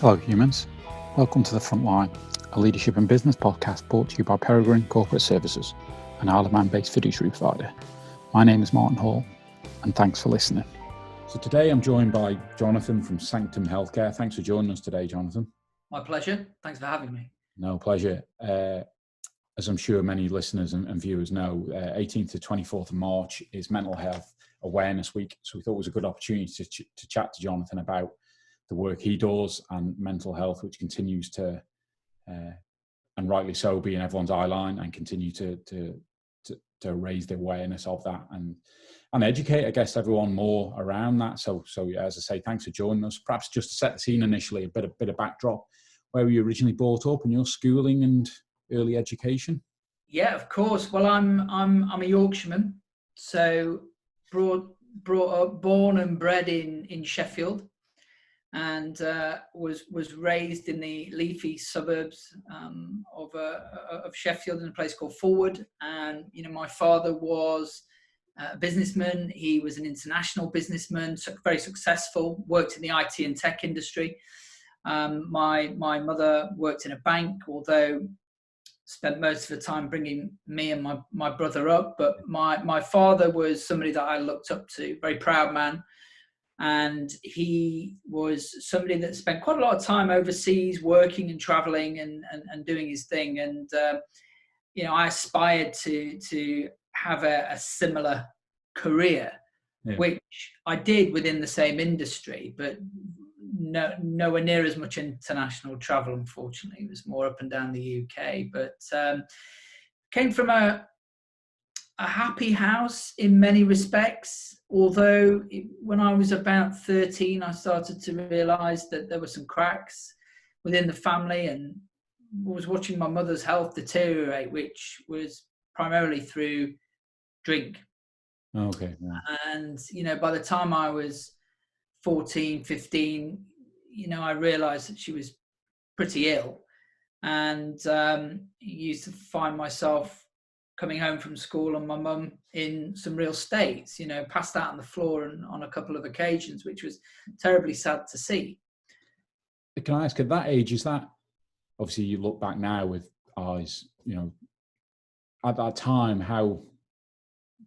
Hello, humans. Welcome to The Front Line, a leadership and business podcast brought to you by Peregrine Corporate Services, an Isle of Man-based fiduciary provider. My name is Martin Hall, and thanks for listening. So today I'm joined by Jonathan from Sanctrum Healthcare. Thanks for joining us today, Jonathan. My pleasure. Thanks for having me. No, pleasure. As I'm sure many listeners and viewers know, 18th to 24th of March is Mental Health Awareness Week. So we thought it was a good opportunity to chat to Jonathan about the work he does and mental health, which continues to, and rightly so, be in everyone's eye line and continue to raise the awareness of that and educate, I guess, everyone more around that. So yeah, as I say, thanks for joining us. Perhaps just to set the scene initially, a bit of backdrop, where were you originally brought up in your schooling and early education? Yeah, of course. Well, I'm a Yorkshireman, so brought up, born and bred in Sheffield, and was raised in the leafy suburbs of Sheffield in a place called Forward. And my father was a businessman. He was an international businessman, very successful. Worked in the IT and tech industry. My mother worked in a bank, although spent most of the time bringing me and my brother up. But my father was somebody that I looked up to, very proud man. And he was somebody that spent quite a lot of time overseas working and traveling and doing his thing. And, I aspired to have a similar career, which I did within the same industry, but nowhere near as much international travel, unfortunately. It was more up and down the UK, but came from a happy house in many respects, although when I was about 13, I started to realise that there were some cracks within the family and was watching my mother's health deteriorate, which was primarily through drink. Okay. Yeah. And, by the time I was 14, 15, I realised that she was pretty ill, and used to find myself coming home from school and my mum in some real states, passed out on the floor and on a couple of occasions, which was terribly sad to see. Can I ask, at that age, is that, obviously you look back now with eyes, at that time, how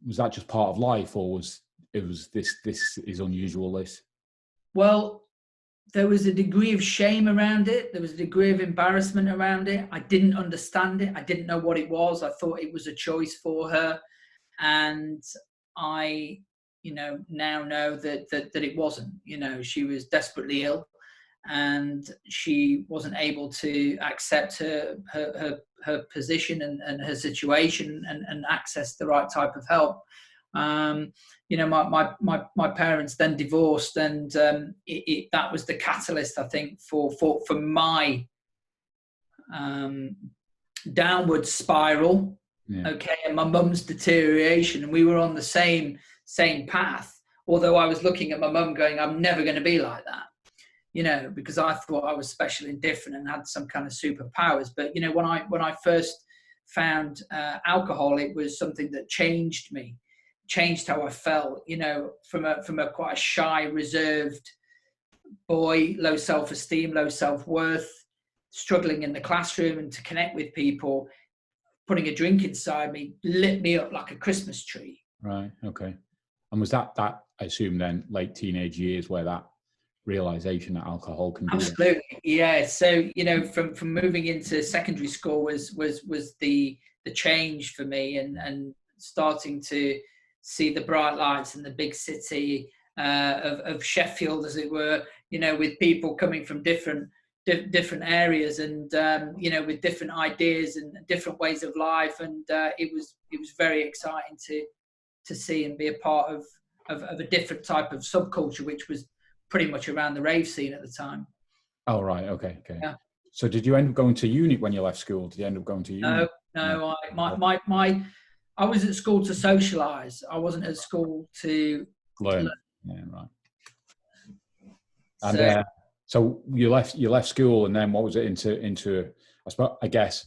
was that just part of life, or was this is unusual, this? Well, there was a degree of shame around it. There was a degree of embarrassment around it. I didn't understand it. I didn't know what it was. I thought it was a choice for her. And I, now know that it wasn't. She was desperately ill and she wasn't able to accept her position and her situation and access the right type of help. My parents then divorced, and that was the catalyst, I think, for my downward spiral. Yeah. Okay, and my mum's deterioration, and we were on the same path. Although I was looking at my mum, going, "I'm never going to be like that," because I thought I was special and different and had some kind of superpowers. But when I first found alcohol, it was something that changed me. Changed how I felt, from a quite a shy, reserved boy, low self-esteem, low self-worth, struggling in the classroom and to connect with people. Putting a drink inside me lit me up like a Christmas tree. Right. Okay. And was that I assume then late teenage years where that realization that alcohol can do absolutely that? Yeah. So from moving into secondary school was the change for me, and starting to see the bright lights in the big city of Sheffield, as it were, with people coming from different areas and, with different ideas and different ways of life. And it was very exciting to see and be a part of a different type of subculture, which was pretty much around the rave scene at the time. Oh, right. Okay. Yeah. So did you end up going to uni when you left school? Did you end up going to uni? No. I was at school to socialise. I wasn't at school to learn. Yeah, right. And so you left school, and then what was it into? I guess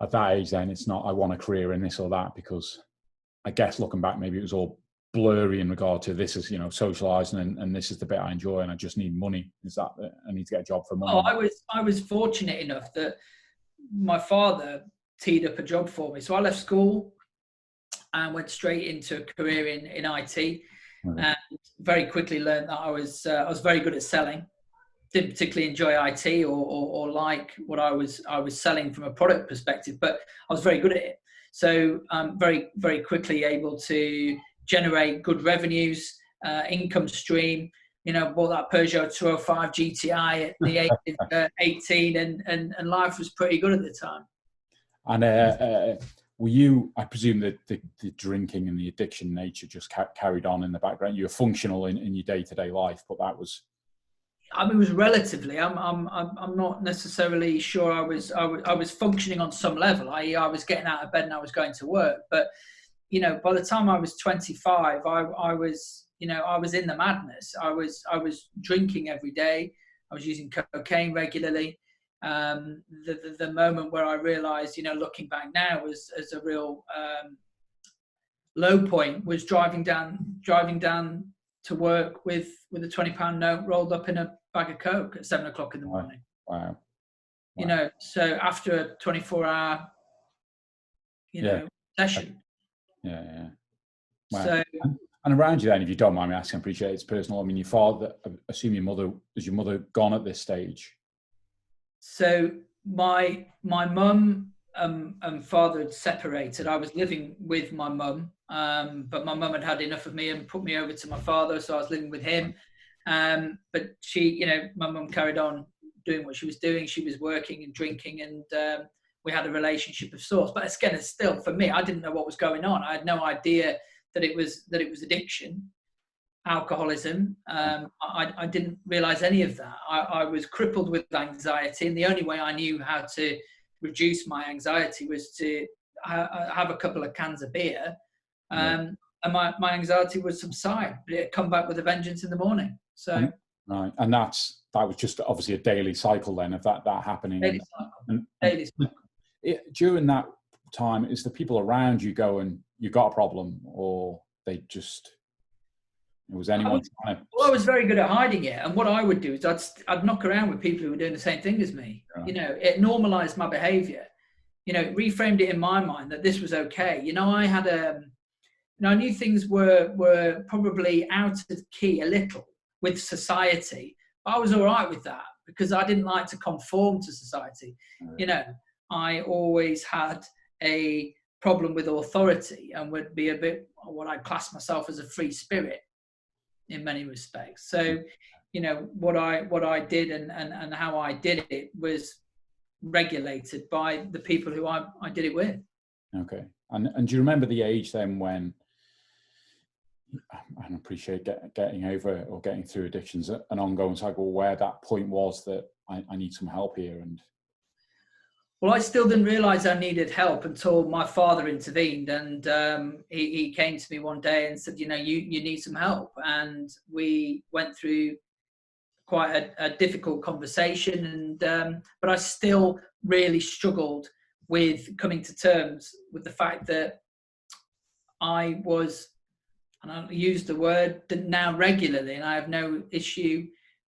at that age, then it's not I want a career in this or that, because I guess looking back, maybe it was all blurry in regard to this is, socializing and this is the bit I enjoy and I just need money? Is that I need to get a job for money? Oh, I was fortunate enough that my father teed up a job for me. So I left school and went straight into a career in IT, and very quickly learned that I was very good at selling. Didn't particularly enjoy IT or like what I was selling from a product perspective, but I was very good at it. So very, very quickly able to generate good revenues, income stream. Bought that Peugeot 205 GTI at the age of 18, and life was pretty good at the time. And were you, I presume that the drinking and the addiction nature just carried on in the background? You were functional in your day-to-day life, but that was... it was relatively. I'm not necessarily sure I was functioning on some level. I was getting out of bed and I was going to work. But by the time I was 25, I was in the madness. I was drinking every day. I was using cocaine regularly. The moment where I realised, looking back now, as a real low point was driving down to work with a £20 note rolled up in a bag of coke at 7 o'clock in the morning. Wow. So after a 24-hour, session. Yeah. Wow. So, and around you then, if you don't mind me asking, I appreciate it's personal. I mean, your father, I assume your mother gone at this stage? So my mum and father had separated. I was living with my mum, but my mum had had enough of me and put me over to my father, so I was living with him. But she, my mum carried on doing what she was doing. She was working and drinking, and we had a relationship of sorts. But again, still for me, I didn't know what was going on. I had no idea that it was addiction, alcoholism. I didn't realize any of that. I was crippled with anxiety, and the only way I knew how to reduce my anxiety was to have a couple of cans of beer, and my anxiety would subside, but it'd come back with a vengeance in the morning. So right, and that was just obviously a daily cycle then of that happening. Daily cycle. During that time, is the people around you going, "You got a problem," or they just... Was anyone trying to... Well, I was very good at hiding it, and what I would do is I'd knock around with people who were doing the same thing as me. Yeah. It normalized my behavior. It reframed it in my mind that this was okay. I had I knew things were probably out of key a little with society, but I was all right with that because I didn't like to conform to society. I always had a problem with authority and would be a bit what I'd class myself as a free spirit in many respects. So, what I did and how I did it was regulated by the people who I did it with. Okay. And do you remember the age then when, I appreciate getting over or getting through addictions, an ongoing cycle, where that point was that I need some help here? And well, I still didn't realize I needed help until my father intervened, and he came to me one day and said, you need some help. And we went through quite a difficult conversation, but I still really struggled with coming to terms with the fact that I was, and I use the word now regularly, and I have no issue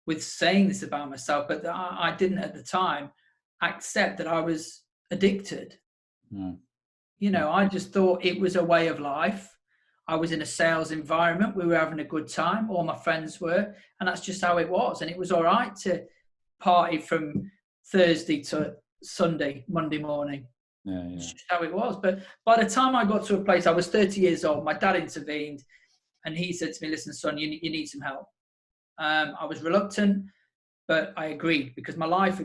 with saying this about myself, but I didn't at the time accept that I was addicted. I just thought it was a way of life. I was in a sales environment. We were having a good time. All my friends were, and that's just how it was. And it was all right to party from Thursday to Sunday, Monday morning. Yeah. It's just how it was. But by the time I got to a place, I was 30 years old. My dad intervened, and he said to me, "Listen, son, you need some help." I was reluctant, but I agreed because my life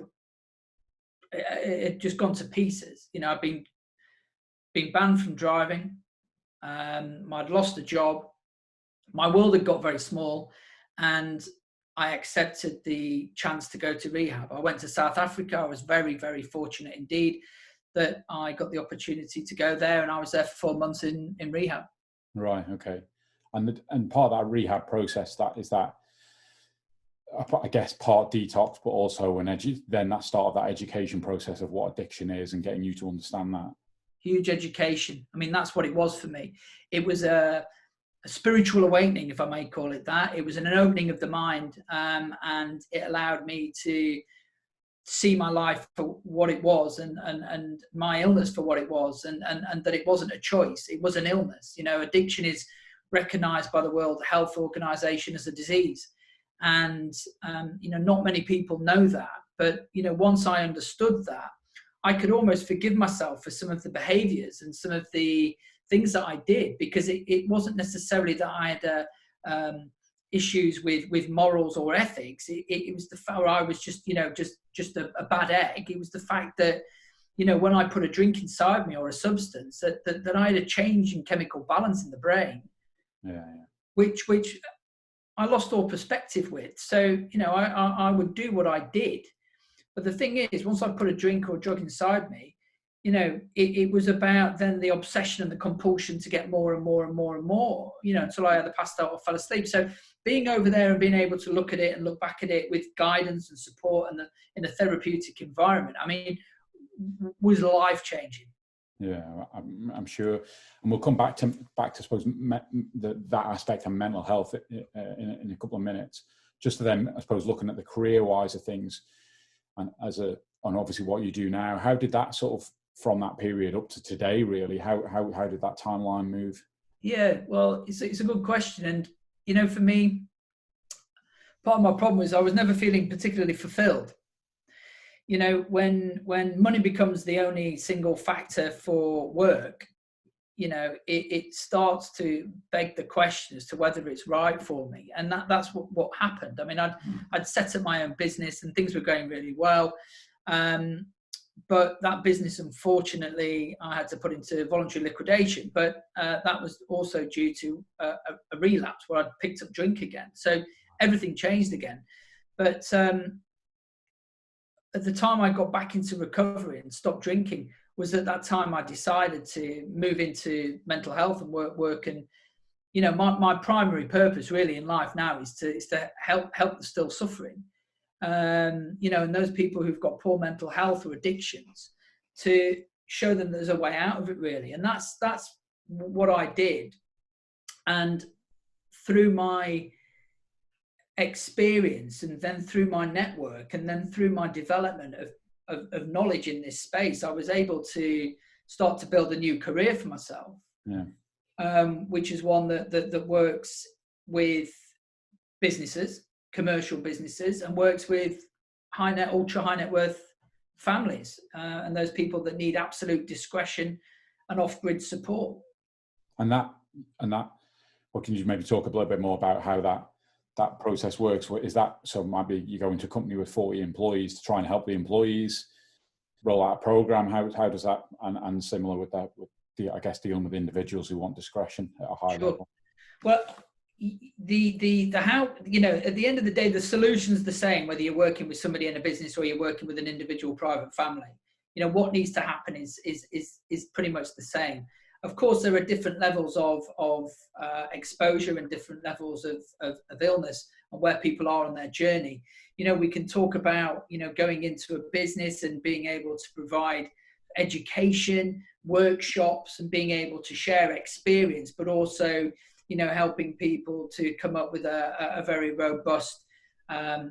it just gone to pieces. I've been banned from driving. I'd lost a job. My world had got very small, and I accepted the chance to go to rehab. I went to South Africa. I was very, very fortunate indeed that I got the opportunity to go there, and I was there for 4 months in rehab. Right. Okay. And part of that rehab process, I guess part detox, but also then that start of that education process of what addiction is and getting you to understand that. Huge education. I mean, that's what it was for me. It was a spiritual awakening, if I may call it that. It was an opening of the mind, and it allowed me to see my life for what it was, and my illness for what it was, and that it wasn't a choice, it was an illness. Addiction is recognized by the World Health Organization as a disease, and not many people know that. But once I understood that, I could almost forgive myself for some of the behaviors and some of the things that I did, because it wasn't necessarily that I had issues with morals or ethics. It was the fact where I was just a bad egg. It was the fact that when I put a drink inside me or a substance, that I had a change in chemical balance in the brain, which I lost all perspective with. So I would do what I did, but the thing is, once I put a drink or a drug inside me, it was about then the obsession and the compulsion to get more and more and more and more, until I either passed out or fell asleep. So being over there and being able to look at it and look back at it with guidance and support and in a therapeutic environment, was life-changing. Yeah, I'm sure, and we'll come back to I suppose that aspect of mental health in a couple of minutes. Just to then, I suppose, looking at the career-wise of things, and obviously what you do now, how did that sort of, from that period up to today, really, how did that timeline move? Yeah, well, it's a good question, and for me, part of my problem was I was never feeling particularly fulfilled. When money becomes the only single factor for work, it starts to beg the question as to whether it's right for me. And that's what happened. I'd set up my own business and things were going really well. But that business, unfortunately, I had to put into voluntary liquidation. But that was also due to a relapse where I'd picked up drink again. So everything changed again. But at the time I got back into recovery and stopped drinking was at that time I decided to move into mental health and work. And, my primary purpose really in life now is to help the still suffering. And those people who've got poor mental health or addictions, to show them there's a way out of it, really. And that's what I did. And through my experience, and then through my network, and then through my development of knowledge in this space, I was able to start to build a new career for myself, which is one that works with businesses, commercial businesses, and works with ultra high net worth families, and those people that need absolute discretion and off-grid support. And that, well, can you maybe talk a little bit more about how that process works? Is that, so maybe you go into a company with 40 employees to try and help the employees roll out a program? How does that, and similar with that, with I guess dealing with individuals who want discretion at a high level? Well, the how, at the end of the day, the solution's the same, whether you're working with somebody in a business or you're working with an individual private family. What needs to happen is pretty much the same. Of course, there are different levels of exposure and different levels of illness and where people are on their journey. We can talk about, going into a business and being able to provide education, workshops, and being able to share experience, but also, helping people to come up with a very robust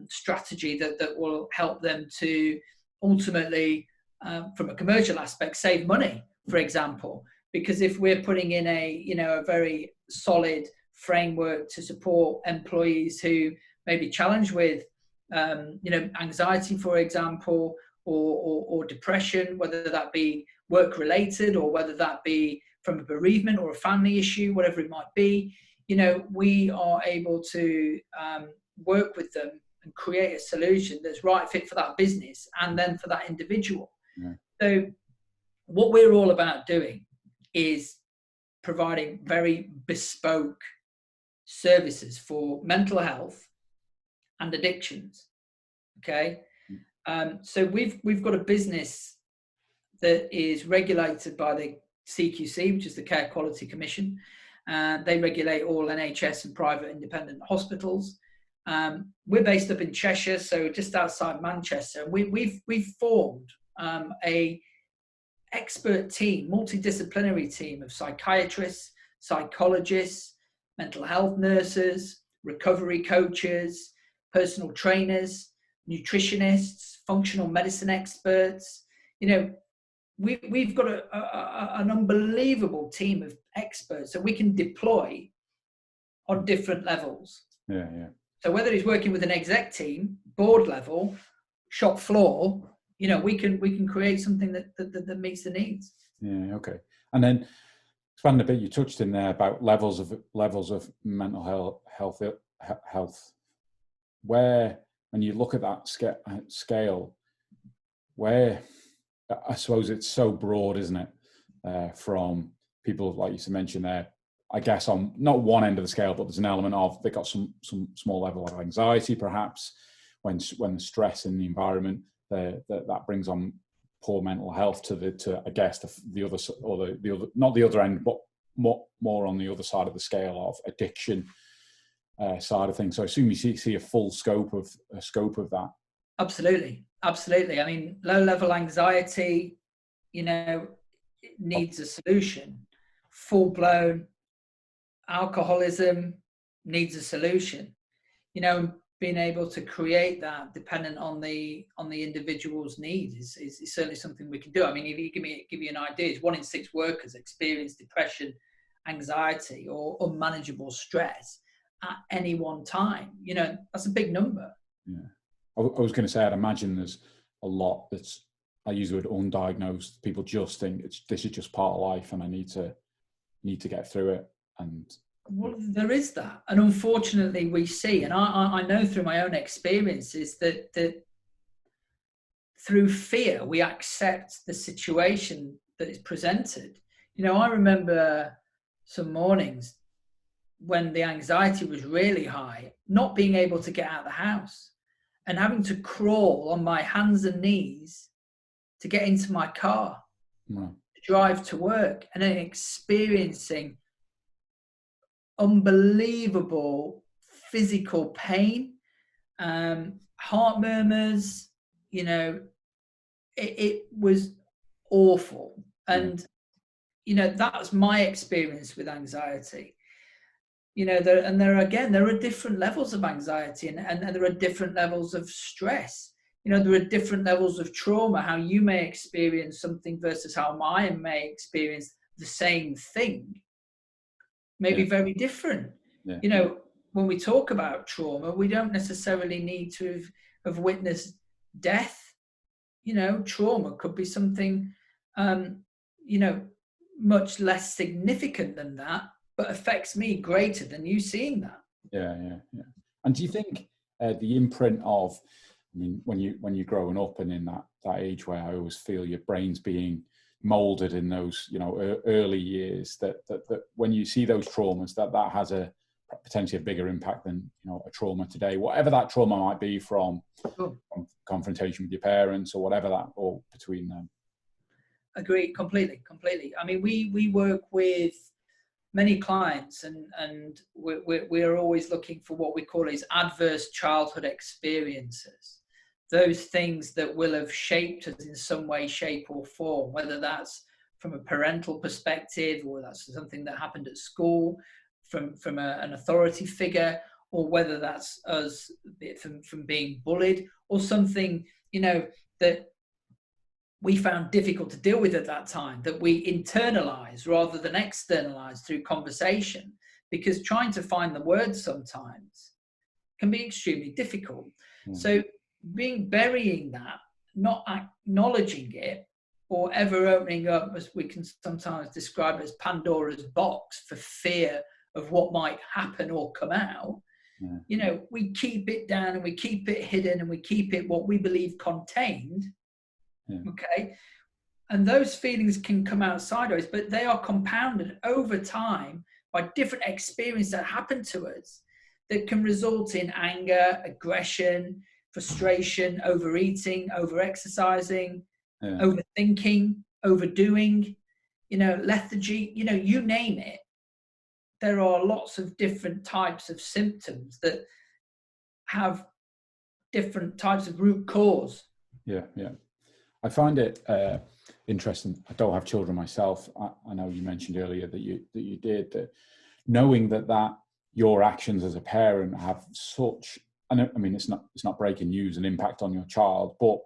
strategy that will help them to ultimately, from a commercial aspect, save money, for example. Because if we're putting in a very solid framework to support employees who may be challenged with, anxiety, for example, or depression, whether that be work-related or whether that be from a bereavement or a family issue, whatever it might be, we are able to work with them and create a solution that's right fit for that business and then for that individual. Yeah. So what we're all about doing is providing very bespoke services for mental health and addictions. Okay. So we've got a business that is regulated by the CQC, which is the Care Quality Commission. They regulate all NHS and private independent hospitals. We're based up in Cheshire, so just outside Manchester. We've formed a expert team, multidisciplinary team of psychiatrists, psychologists, mental health nurses, recovery coaches, personal trainers, nutritionists, functional medicine experts. You know, we've got an unbelievable team of experts that we can deploy on different levels. Yeah, yeah. So whether it's working with an exec team, board level, shop floor, you know, we can create something that meets the needs. Yeah, okay. And then expand a bit. You touched in there about levels of mental health. Where, when you look at that scale, where, I suppose it's so broad, isn't it? From people like you mentioned there, I guess on not one end of the scale, but there's an element of they've got some small level of anxiety, perhaps when the stress in the environment that brings on poor mental health to I guess the other, or the other, not the other end, but more on the other side of the scale of addiction side of things. So I assume you see a full scope of that. Absolutely. I mean, low level anxiety, you know, needs a solution. Full blown alcoholism needs a solution. You know, being able to create that dependent on the individual's needs is certainly something we can do. I mean, if you give you an idea, 1 in 6 workers experience depression, anxiety, or unmanageable stress at any one time. You know, that's a big number. Yeah, I was going to say, I'd imagine there's a lot that's, I use the word undiagnosed. People just think this is just part of life, and I need to get through it. And well, there is that, and unfortunately, we see, and I know through my own experiences that through fear we accept the situation that is presented. You know, I remember some mornings when the anxiety was really high, not being able to get out of the house and having to crawl on my hands and knees to get into my car, to drive to work, and then experiencing unbelievable physical pain, heart murmurs. You know, it was awful. And, you know, that was my experience with anxiety. You know, there are different levels of anxiety, and there are different levels of stress. You know, there are different levels of trauma, how you may experience something versus how I may experience the same thing. Maybe very different. You know, when we talk about trauma, we don't necessarily need to have witnessed death. You know, trauma could be something, you know, much less significant than that, but affects me greater than you seeing that. Yeah. And do you think the imprint of, I mean, when you're growing up and in that age where I always feel your brain's being molded in those, you know, early years, that when you see those traumas, that has a potentially a bigger impact than, you know, a trauma today, whatever that trauma might be from confrontation with your parents or whatever that, or between them. Agree completely. I mean, we work with many clients, and we're always looking for what we call as adverse childhood experiences. Those things that will have shaped us in some way, shape or form, whether that's from a parental perspective, or that's something that happened at school from an authority figure, or whether that's us from being bullied, or something, you know, that we found difficult to deal with at that time, that we internalize rather than externalize through conversation, because trying to find the words sometimes can be extremely difficult. So burying that, not acknowledging it, or ever opening up, as we can sometimes describe as Pandora's box, for fear of what might happen or come out. You know, we keep it down and we keep it hidden and we keep it what we believe contained. Okay. And those feelings can come out sideways, but they are compounded over time by different experiences that happen to us that can result in anger, aggression, frustration, overeating, overexercising, overthinking, overdoing, you know, lethargy, you know, you name it. There are lots of different types of symptoms that have different types of root cause. Yeah. I find it interesting. I don't have children myself. I know you mentioned earlier that you did. That knowing that your actions as a parent have such, I mean, it's not breaking news, an impact on your child, but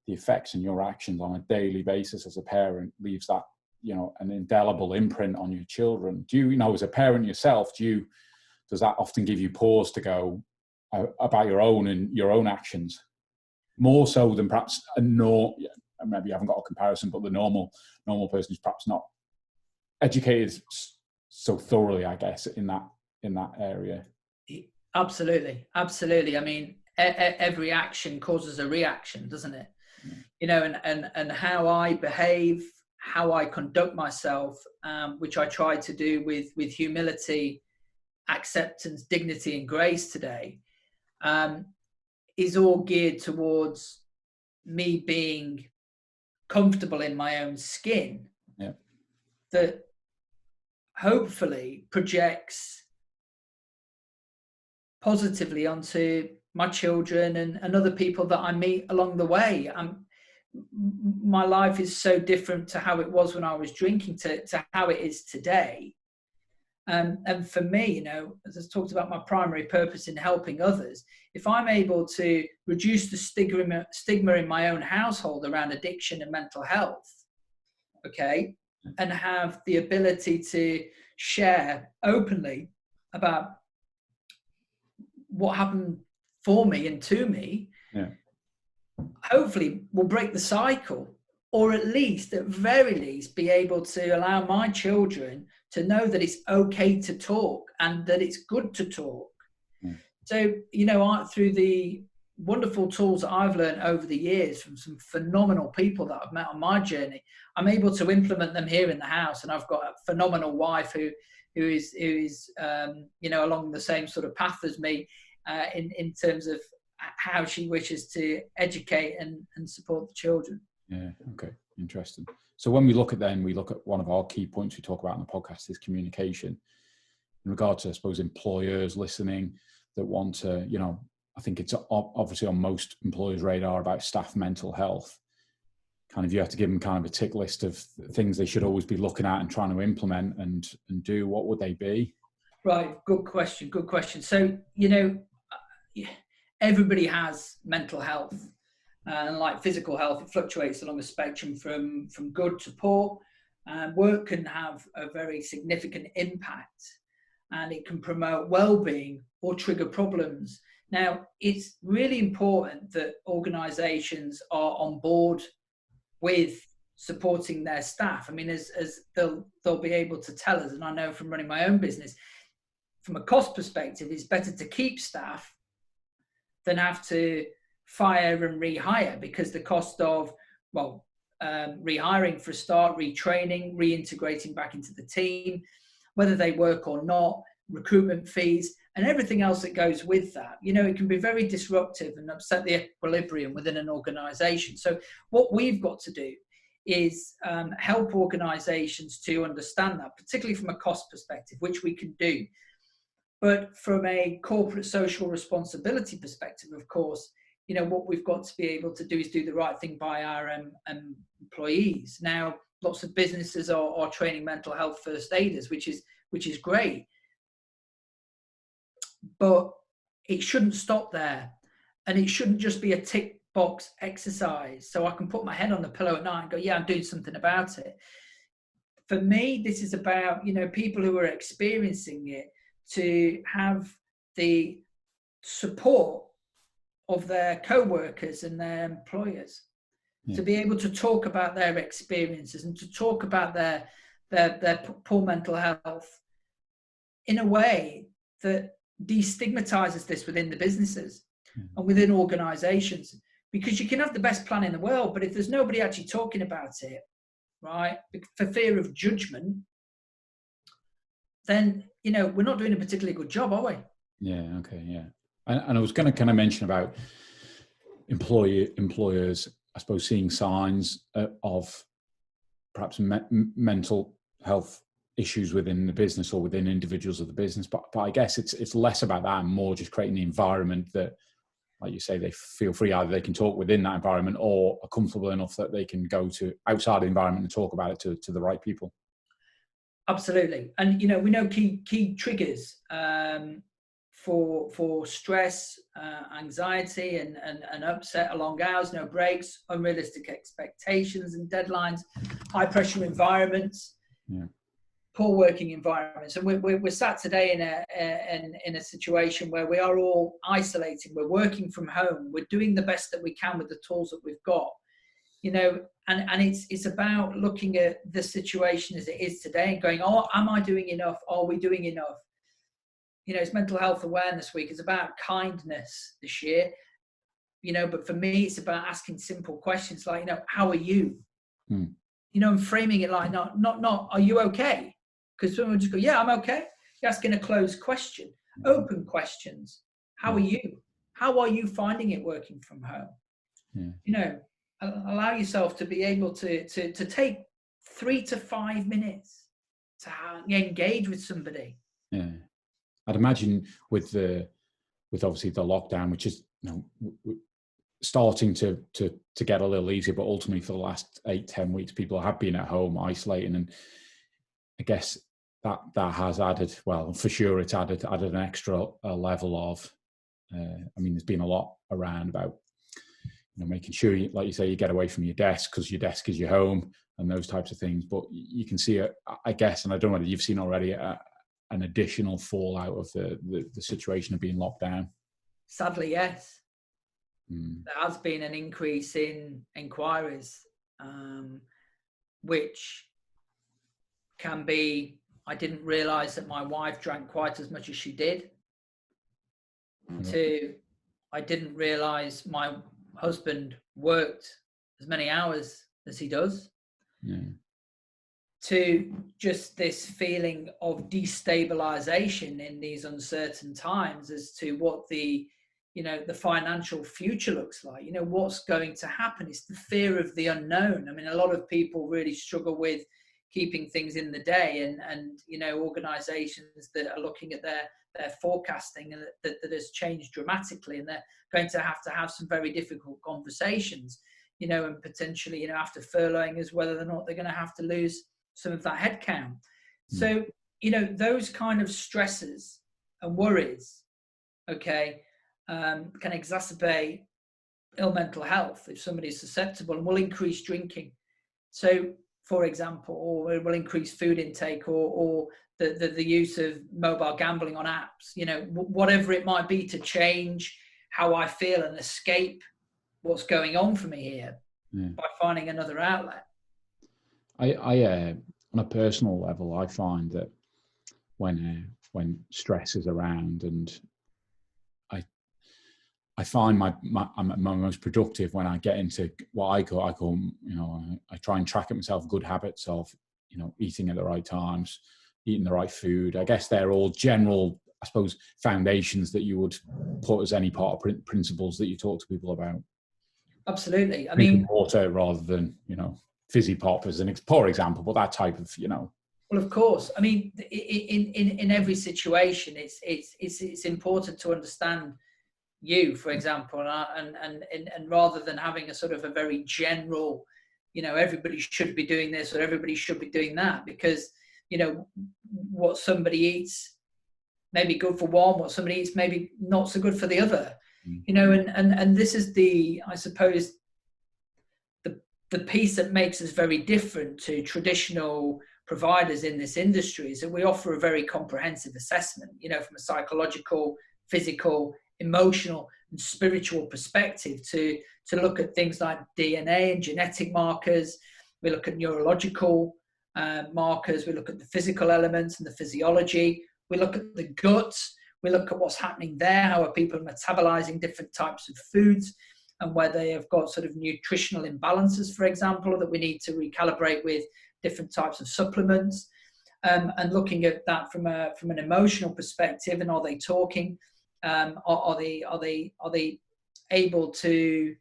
the effects and your actions on a daily basis as a parent leaves that, an indelible imprint on your children. Do you know, as a parent yourself, does that often give you pause to go about your own actions, more so than perhaps maybe you haven't got a comparison, but the normal person who's perhaps not educated so thoroughly, I guess, in that area? Absolutely. I mean, every action causes a reaction, doesn't it? And how I behave, how I conduct myself, which I try to do with humility, acceptance, dignity, and grace today, is all geared towards me being comfortable in my own skin. Yeah. That hopefully projects positively onto my children and other people that I meet along the way. My life is so different to how it was when I was drinking to how it is today. And for me, as I talked about, my primary purpose in helping others, if I'm able to reduce the stigma in my own household around addiction and mental health, okay, and have the ability to share openly about what happened for me and to me, hopefully we'll break the cycle, or at very least, be able to allow my children to know that it's okay to talk and that it's good to talk. So, through the wonderful tools that I've learned over the years from some phenomenal people that I've met on my journey, I'm able to implement them here in the house. And I've got a phenomenal wife who is along the same sort of path as me in terms of how she wishes to educate and support the children. Yeah. Okay. Interesting. So when we look at one of our key points we talk about in the podcast is communication. In regard to, I suppose, employers listening that want to, I think it's obviously on most employers' radar about staff mental health. Kind of, you have to give them kind of a tick list of things they should always be looking at and trying to implement and do. What would they be? Right. Good question. So, everybody has mental health. And like physical health, it fluctuates along a spectrum from good to poor. Work can have a very significant impact, and it can promote well-being or trigger problems. Now, it's really important that organisations are on board with supporting their staff. I mean, as they'll be able to tell us, and I know from running my own business, from a cost perspective, it's better to keep staff than have to fire and rehire, because the cost of, rehiring for a start, retraining, reintegrating back into the team, whether they work or not, recruitment fees, and everything else that goes with that, it can be very disruptive and upset the equilibrium within an organization. So what we've got to do is help organizations to understand that, particularly from a cost perspective, which we can do. But from a corporate social responsibility perspective, of course, what we've got to be able to do is do the right thing by our employees. Now, lots of businesses are training mental health first aiders, which is great. But it shouldn't stop there. And it shouldn't just be a tick box exercise. So I can put my head on the pillow at night and go, yeah, I'm doing something about it. For me, this is about, people who are experiencing it to have the support of their co-workers and their employers, to be able to talk about their experiences and to talk about their poor mental health in a way that destigmatizes this within the businesses and within organizations. Because you can have the best plan in the world, but if there's nobody actually talking about it, right, for fear of judgment, then, we're not doing a particularly good job, are we? Yeah. Okay. Yeah. And I was going to kind of mention about employers, I suppose, seeing signs of perhaps mental health issues within the business or within individuals of the business. But I guess it's less about that and more just creating the environment that, like you say, they feel free, either they can talk within that environment or are comfortable enough that they can go to outside the environment and talk about it to the right people. Absolutely. And, you know, we know key triggers for stress, anxiety and upset, long hours, no breaks, unrealistic expectations and deadlines, high pressure environments, poor working environments. And we're sat today in a situation where we are all isolating. We're working from home. We're doing the best that we can with the tools that we've got. You know, and it's about looking at the situation as it is today and going, oh, am I doing enough? Are we doing enough? You know, it's Mental Health Awareness Week. It's about kindness this year, you know, but for me, it's about asking simple questions like, you know, how are you? You know, and framing it like, not, are you okay? Because someone would just go, yeah, I'm okay. You're asking a closed question, open questions. How are you? How are you finding it working from home? You know, allow yourself to be able to take 3 to 5 minutes to engage with somebody. I'd imagine with obviously the lockdown, which is, you know, starting to get a little easier, but ultimately for the last 8-10 weeks, people have been at home isolating, and I guess that has added, well, for sure, it's added an extra level of. I mean, there's been a lot around about, you know, making sure, like you say, you get away from your desk because your desk is your home and those types of things. But you can see it, I guess, and I don't know whether you've seen already, an additional fallout of the situation of being locked down. Sadly, yes. There has been an increase in inquiries, which can be, I didn't realise that my wife drank quite as much as she did. To, I didn't realise my husband worked as many hours as he does. To just this feeling of destabilization in these uncertain times as to what the, you know, the financial future looks like. You know, what's going to happen. It's the fear of the unknown. I mean, a lot of people really struggle with keeping things in the day, and you know, organizations that are looking at their forecasting, and that has changed dramatically, and they're going to have some very difficult conversations, you know, and potentially, you know, after furloughing is whether or not they're going to have to lose some of that headcount. So, you know, those kind of stresses and worries, okay, can exacerbate ill mental health if somebody's susceptible, and will increase drinking. So, for example, or it will increase food intake, or the use of mobile gambling on apps, you know, whatever it might be, to change how I feel and escape what's going on for me here by finding another outlet. I on a personal level, I find that when stress is around, and I find I'm most productive when I get into what I call, you know, I try and track it myself, good habits of, you know, eating at the right times, eating the right food. I guess they're all general, I suppose, foundations that you would put as any part of principles that you talk to people about. Absolutely. I drinking mean, water rather than, you know, fizzy pop as an poor example, but that type of, you know. Well, of course. I mean, in every situation, it's important to understand you, for example, and rather than having a sort of a very general, you know, everybody should be doing this or everybody should be doing that, because, you know, what somebody eats may be good for one, what somebody eats maybe not so good for the other, you know, and this is the, I suppose, the piece that makes us very different to traditional providers in this industry, is that we offer a very comprehensive assessment, you know, from a psychological, physical, emotional and spiritual perspective, to look at things like DNA and genetic markers. We look at neurological markers. We look at the physical elements and the physiology. We look at the gut. We look at what's happening there. How are people metabolizing different types of foods, and whether they have got sort of nutritional imbalances, for example, that we need to recalibrate with different types of supplements, and looking at that from an emotional perspective. And are they talking? Are they able to,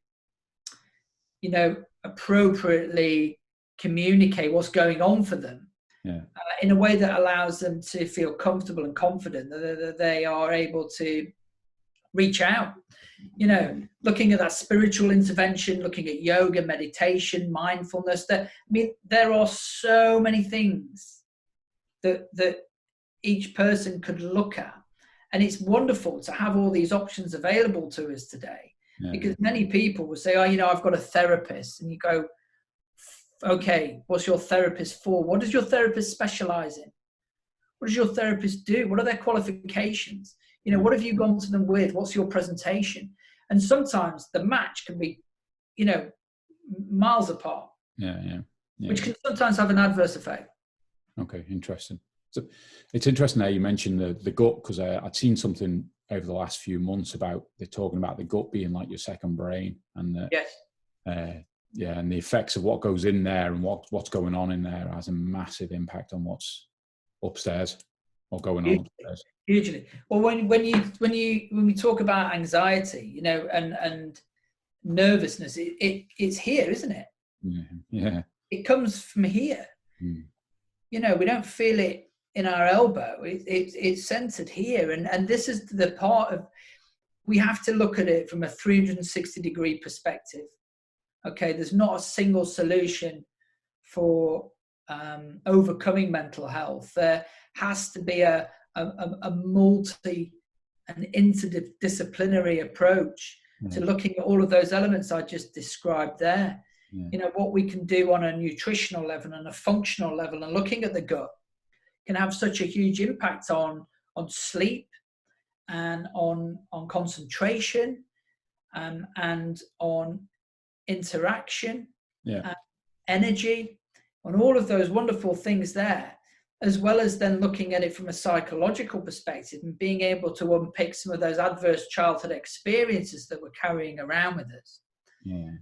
you know, appropriately communicate what's going on for them in a way that allows them to feel comfortable and confident that they are able to reach out, you know, looking at that spiritual intervention, looking at yoga, meditation, mindfulness. That, I mean, there are so many things that each person could look at. And it's wonderful to have all these options available to us today, because many people will say, oh, I've got a therapist. And you go, okay, what's your therapist for? What does your therapist specialize in? What does your therapist do? What are their qualifications? What have you gone to them with? What's your presentation? And sometimes the match can be, miles apart. Which can sometimes have an adverse effect. Okay, interesting. So it's interesting how you mentioned the gut, because I'd seen something over the last few months about they're talking about the gut being like your second brain, and and the effects of what goes in there and what's going on in there has a massive impact on what's upstairs or going on upstairs. Hugely. Well, when we talk about anxiety, and nervousness, it's here, isn't it? Yeah. It comes from here. We don't feel it in our elbow. It's centered here, and this is the part of, we have to look at it from a 360-degree perspective. Okay, there's not a single solution for overcoming mental health. There has to be a multi and interdisciplinary approach to looking at all of those elements I just described there. What we can do on a nutritional level and a functional level, and looking at the gut, can have such a huge impact on sleep and on concentration, and on interaction, energy, on all of those wonderful things there, as well as then looking at it from a psychological perspective and being able to unpick some of those adverse childhood experiences that we're carrying around with us,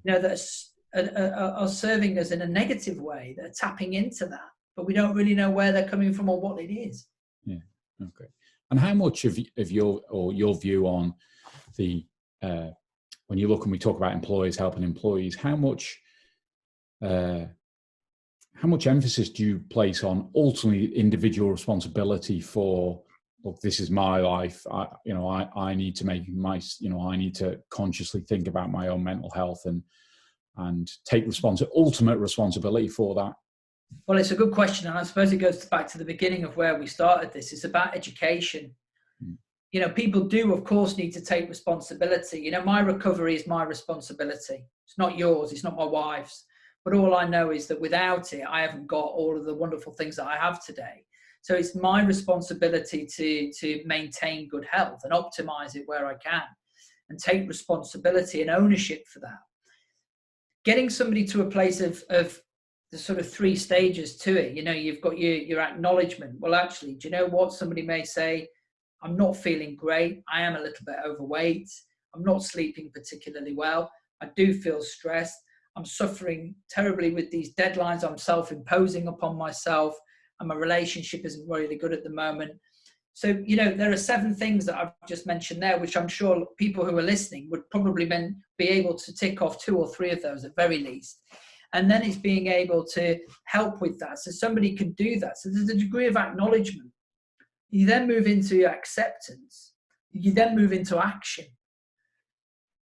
that are serving us in a negative way, that are tapping into that, but we don't really know where they're coming from or what it is. Okay. And how much of your view on the when you look and we talk about employers helping employees, how much emphasis do you place on ultimately individual responsibility for, look, this is my life. I need to make I need to consciously think about my own mental health and take ultimate responsibility for that? Well, it's a good question, and I suppose it goes back to the beginning of where we started this. It's about education. People do, of course, need to take responsibility. My recovery is my responsibility. It's not yours. It's not my wife's. But all I know is that without it, I haven't got all of the wonderful things that I have today. So it's my responsibility to maintain good health and optimize it where I can, and take responsibility and ownership for that. Getting somebody to a place of the sort of 3 stages to it. You've got your acknowledgement. Well, actually, do you know what? Somebody may say, I'm not feeling great. I am a little bit overweight. I'm not sleeping particularly well. I do feel stressed. I'm suffering terribly with these deadlines I'm self-imposing upon myself, and my relationship isn't really good at the moment. So, there are 7 things that I've just mentioned there, which I'm sure people who are listening would probably be able to tick off 2 or 3 of those at very least. And then it's being able to help with that. So somebody can do that. So there's a degree of acknowledgement. You then move into acceptance. You then move into action.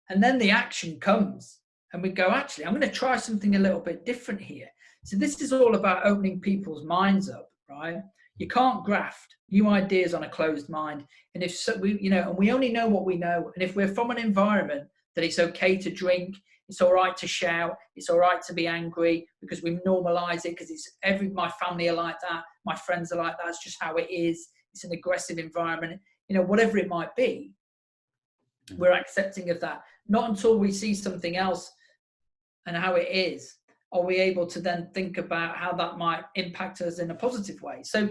And then the action comes. And we go, actually, I'm going to try something a little bit different here. So this is all about opening people's minds up, right? You can't graft new ideas on a closed mind. And if so, we only know what we know. And if we're from an environment that it's okay to drink, it's all right to shout, it's all right to be angry, because we normalize it, because my family are like that, my friends are like that, it's just how it is. It's an aggressive environment, whatever it might be, we're accepting of that. Not until we see something else and how it is, are we able to then think about how that might impact us in a positive way. So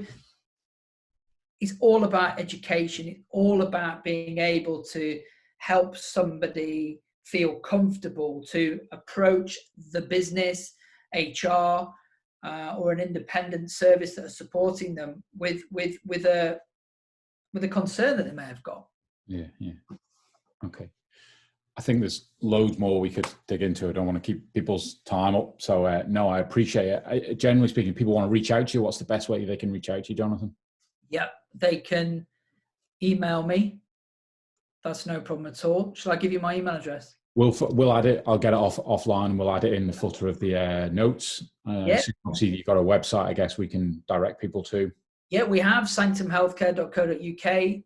it's all about education. It's all about being able to help somebody feel comfortable to approach the business, HR, or an independent service that are supporting them with a concern that they may have got. Yeah. Okay. I think there's loads more we could dig into. I don't want to keep people's time up. So no, I appreciate it. Generally speaking, people want to reach out to you. What's the best way they can reach out to you, Jonathan? Yep. They can email me. That's no problem at all. Shall I give you my email address? We'll add it. I'll get it offline, and we'll add it in the footer of the notes. Yeah. So obviously, you've got a website, I guess we can direct people to. Yeah, we have sanctumhealthcare.co.uk.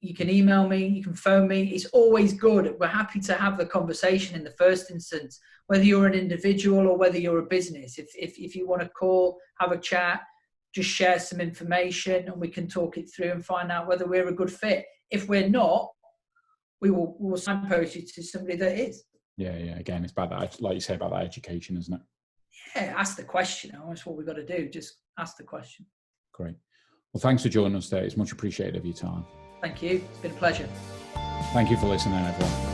You can email me, you can phone me. It's always good. We're happy to have the conversation in the first instance, whether you're an individual or whether you're a business. If you want to call, have a chat, just share some information and we can talk it through and find out whether we're a good fit. If we're not, we'll signpost you to somebody that is. Yeah. Again, it's about that, like you say, about that education, isn't it? Yeah, ask the question. That's what we've got to do. Just ask the question. Great. Well, thanks for joining us today. It's much appreciated of your time. Thank you. It's been a pleasure. Thank you for listening, everyone.